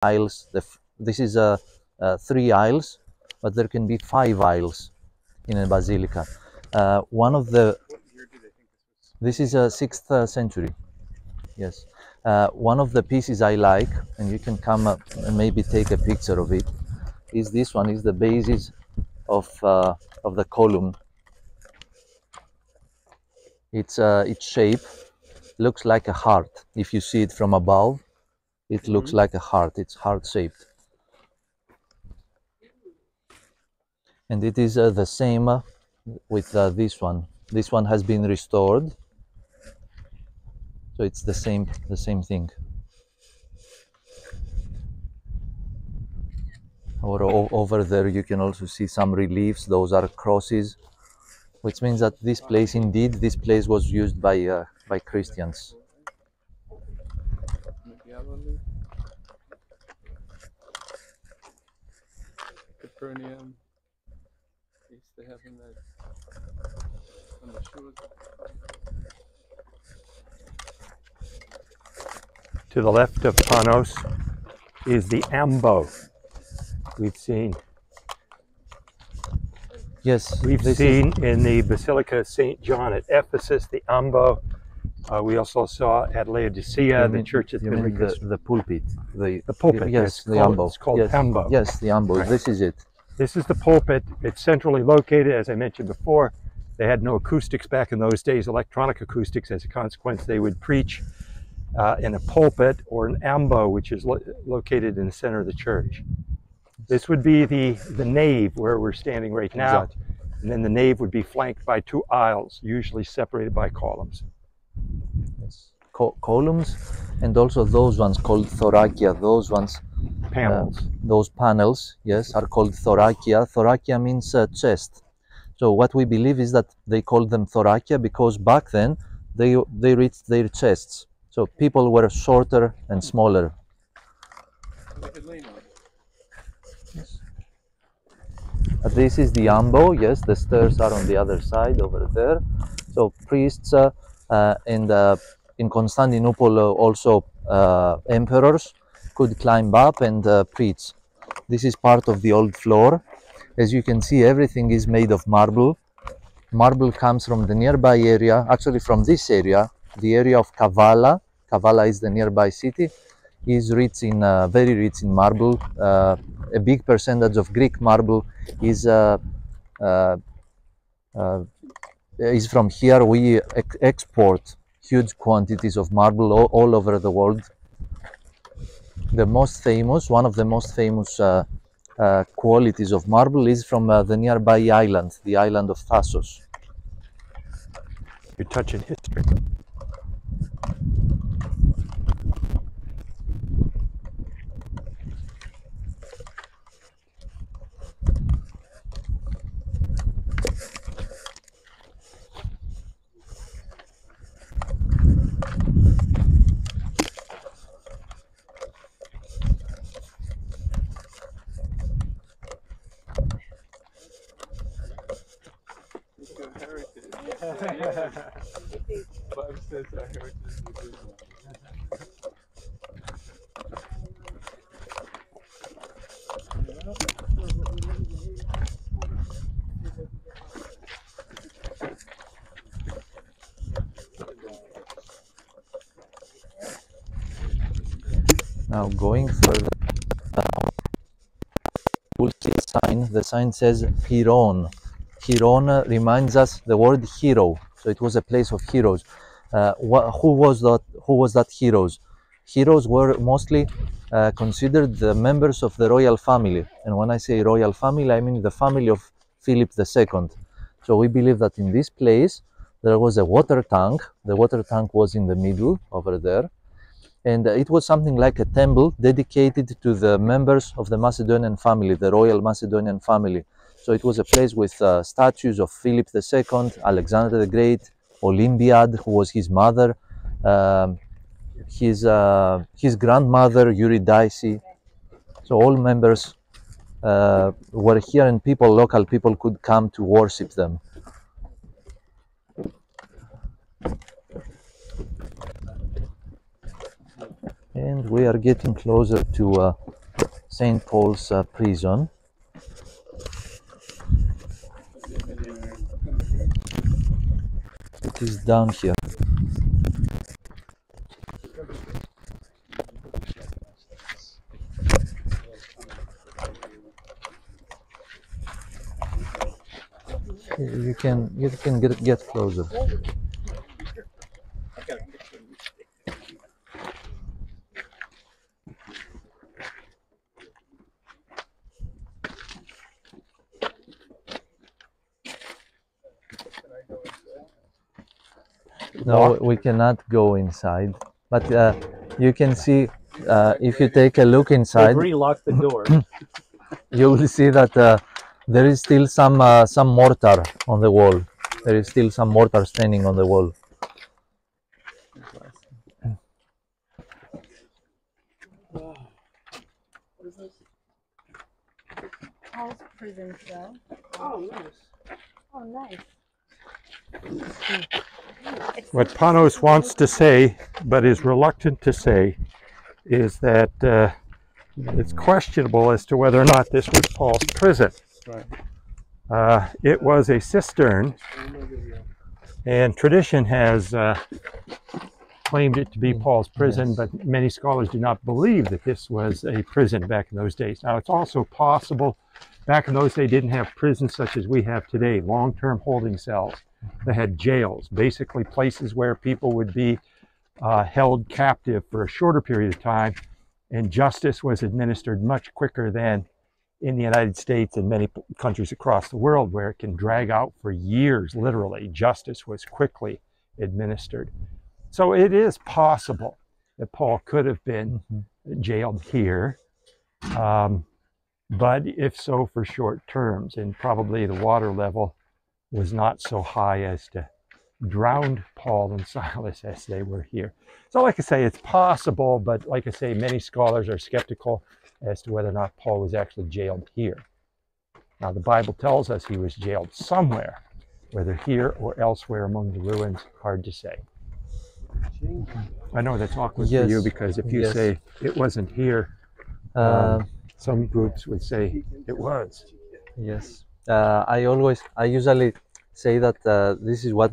aisles. This is 3 aisles, but there can be 5 aisles in a basilica. One of the This is a 6th century. Yes. One of the pieces I like, and you can come up and maybe take a picture of it, is this one. Is the basis of the column. Its shape looks like a heart. If you see it from above, it looks like a heart. It's heart-shaped. And it is the same with this one. This one has been restored, so it's the same thing. Or over there you can also see some reliefs. Those are crosses, which means that this place was used by Christians. Capernaum, East to heaven that on the shore. To the left of Panos is the ambo we've seen. Yes, we've seen in the Basilica of St. John at Ephesus, the ambo. We also saw at Laodicea, the church has been reconstructed. The pulpit. The pulpit, yes, the ambo. It's called yes, ambo. Yes, the ambo. Right. This is it. This is the pulpit. It's centrally located, as I mentioned before. They had no acoustics back in those days, electronic acoustics. As a consequence, they would preach in a pulpit or an ambo, which is located in the center of the church. This would be the nave where we're standing right now. Exactly. And then the nave would be flanked by 2 aisles, usually separated by columns. Yes. Columns, and also those ones called thorakia. Those ones, panels. Those panels, yes, are called thorakia. Thorakia means chest. So what we believe is that they called them thorakia because back then they reached their chests. So people were shorter and smaller. Yes. This is the ambo. Yes, the stairs are on the other side over there. So priests and in Constantinople also emperors could climb up and preach. This is part of the old floor. As you can see, everything is made of marble. Marble comes from the nearby area, actually from this area, the area of Kavala. Kavala is the nearby city, is rich in, very rich in marble. A big percentage of Greek marble is from here. We export huge quantities of marble all over the world. The most famous, one of the most famous qualities of marble is from the nearby island, the island of Thasos. You're touching history. Now going further, we'll see a sign. The sign says Hieron. Hieron reminds us the word hero. So it was a place of heroes. Who was that? Who was that heroes? Heroes were mostly considered the members of the royal family. And when I say royal family, I mean the family of Philip II. So we believe that in this place there was a water tank. The water tank was in the middle over there. And it was something like a temple dedicated to the members of the Macedonian family, the royal Macedonian family. So it was a place with statues of Philip II, Alexander the Great, Olympiad, who was his mother, his grandmother, Eurydice. So all members were here, and local people could come to worship them. And we are getting closer to St. Paul's prison. It is down here. You can get closer. No, we cannot go inside, but you can see if you take a look inside. They've relocked the door. You will see that there is still some mortar on the wall. There is still some mortar standing on the wall. What is this? Paul's prison cell. Oh, nice. Oh, nice. What Panos wants to say, but is reluctant to say, is that it's questionable as to whether or not this was Paul's prison. Right. It was a cistern, and tradition has claimed it to be Paul's prison, but many scholars do not believe that this was a prison back in those days. Now, it's also possible back in those days they didn't have prisons such as we have today, long-term holding cells. They had jails, basically places where people would be held captive for a shorter period of time, and justice was administered much quicker than in the United States and many countries across the world, where it can drag out for years, literally. Justice was quickly administered. So it is possible that Paul could have been jailed here, but if so, for short terms, and probably the water level was not so high as to drown Paul and Silas as they were here. So like I say, it's possible, but like I say, many scholars are skeptical as to whether or not Paul was actually jailed here. Now, the Bible tells us he was jailed somewhere, whether here or elsewhere among the ruins, hard to say. I know that's awkward for you, because if you say it wasn't here, some groups would say it was. Yes. I usually say that this is what